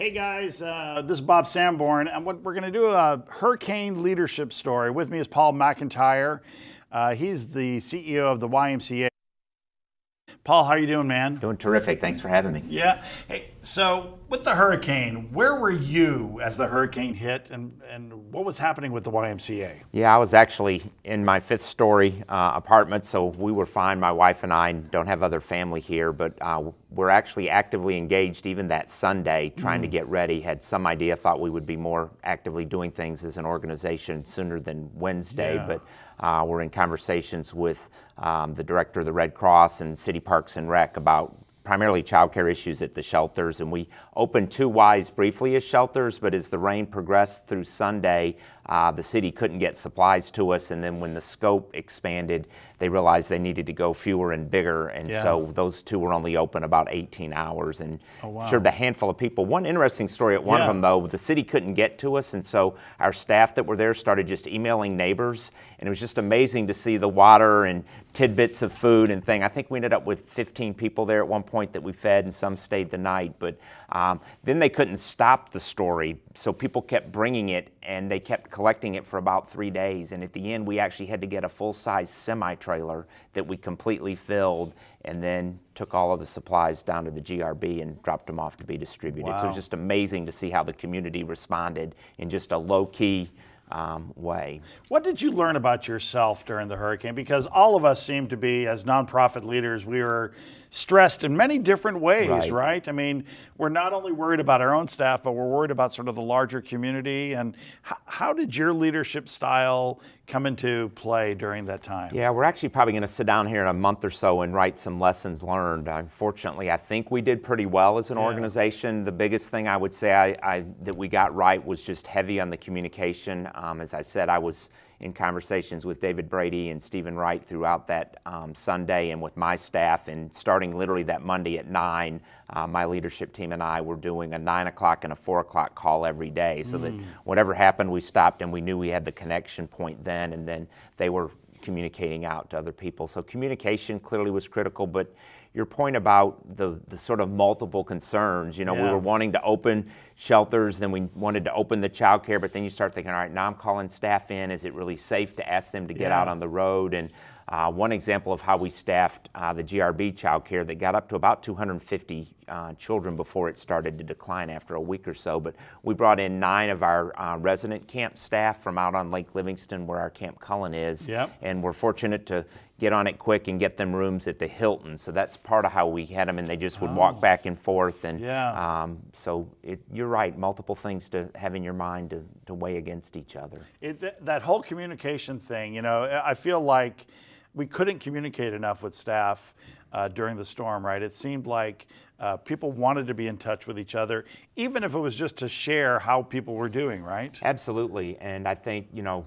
Hey guys, this is Bob Sanborn, and we're going to do a hurricane leadership story. With me is Paul McIntyre. He's the CEO of the YMCA. Paul, how are you doing, man? Doing terrific. Thanks for having me. Yeah. Hey, so with the hurricane, where were you as the hurricane hit, and what was happening with the YMCA? Yeah, I was actually in my fifth-story apartment, so we were fine. My wife and I don't have other family here, but we're actually actively engaged even that Sunday, trying to get ready. Had some idea, thought we would be more actively doing things as an organization sooner than Wednesday, but we're in conversations with the director of the Red Cross and City Parks and Rec about primarily child care issues at the shelters, and we opened 2 Ys briefly as shelters, but as the rain progressed through Sunday, the city couldn't get supplies to us, and then when the scope expanded, they realized they needed to go fewer and bigger, and so those 2 were only open about 18 hours and served a handful of people. One interesting story at one of them, though, the city couldn't get to us, and so our staff that were there started just emailing neighbors, and it was just amazing to see the water and tidbits of food and thing. I think we ended up with 15 people there at one point that we fed, and some stayed the night, but then they couldn't stop the story, so people kept bringing it, and they kept collecting it for about 3 days, and at the end we actually had to get a full-size semi-trailer that we completely filled and then took all of the supplies down to the GRB and dropped them off to be distributed. So it was just amazing to see how the community responded in just a low-key way. What did you learn about yourself during the hurricane? Because all of us seem to be, as nonprofit leaders, we were stressed in many different ways, right? I mean, we're not only worried about our own staff, but we're worried about sort of the larger community. And how did your leadership style come into play during that time? Yeah, we're actually probably going to sit down here in a month or so and write some lessons learned. Unfortunately, I think we did pretty well as an organization. The biggest thing I would say that we got right was just heavy on the communication. As I said, I was in conversations with David Brady and Stephen Wright throughout that Sunday and with my staff, and starting literally that Monday at 9, my leadership team and I were doing a 9 o'clock and a 4 o'clock call every day, so that whatever happened, we stopped and we knew we had the connection point then, and then they were communicating out to other people. So communication clearly was critical, but your point about the sort of multiple concerns, you know, we were wanting to open shelters, then we wanted to open the child care, but then you start thinking, all right, now I'm calling staff in, is it really safe to ask them to get out on the road? And one example of how we staffed the GRB child care that got up to about 250 children before it started to decline after a week or so, but we brought in 9 of our resident camp staff from out on Lake Livingston where our Camp Cullen is, and we're fortunate to get on it quick and get them rooms at the Hilton. So that's part of how we had them, and they just would walk back and forth. And so you're right, multiple things to have in your mind to weigh against each other. That whole communication thing, you know, I feel like we couldn't communicate enough with staff during the storm, right? It seemed like people wanted to be in touch with each other, even if it was just to share how people were doing, right? Absolutely, and I think, you know,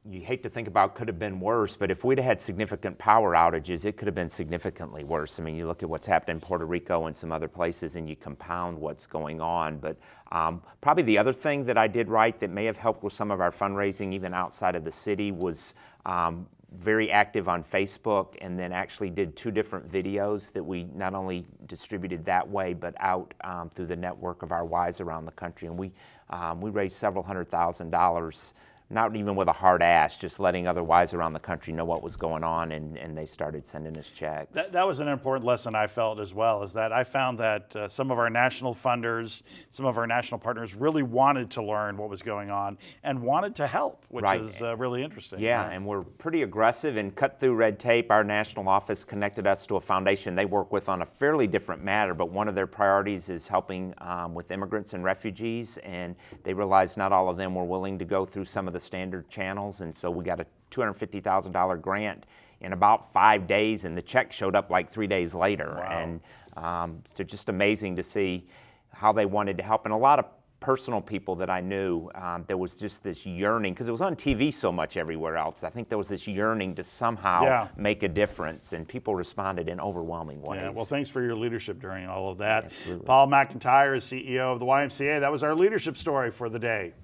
you hate to think about could have been worse, but if we'd had significant power outages, it could have been significantly worse. I mean, you look at what's happened in Puerto Rico and some other places, and you compound what's going on. But probably the other thing that I did right that may have helped with some of our fundraising, even outside of the city, was very active on Facebook, and then actually did 2 different videos that we not only distributed that way, but out through the network of our Ys around the country. And we raised several $100,000, not even with a hard ask, just letting other Ys around the country know what was going on, and they started sending us checks. That was an important lesson I felt as well, is that I found that some of our national funders, some of our national partners really wanted to learn what was going on and wanted to help, which is really interesting. Yeah, and we're pretty aggressive and cut through red tape. Our national office connected us to a foundation they work with on a fairly different matter, but one of their priorities is helping with immigrants and refugees, and they realized not all of them were willing to go through some of the standard channels, and so we got a $250,000 grant in about 5 days, and the check showed up like 3 days later. And so just amazing to see how they wanted to help. And a lot of personal people that I knew, there was just this yearning, because it was on TV so much everywhere else. I think there was this yearning to somehow make a difference, and people responded in overwhelming ways. Yeah, well, thanks for your leadership during all of that. Absolutely. Paul McIntyre is CEO of the YMCA. That was our leadership story for the day.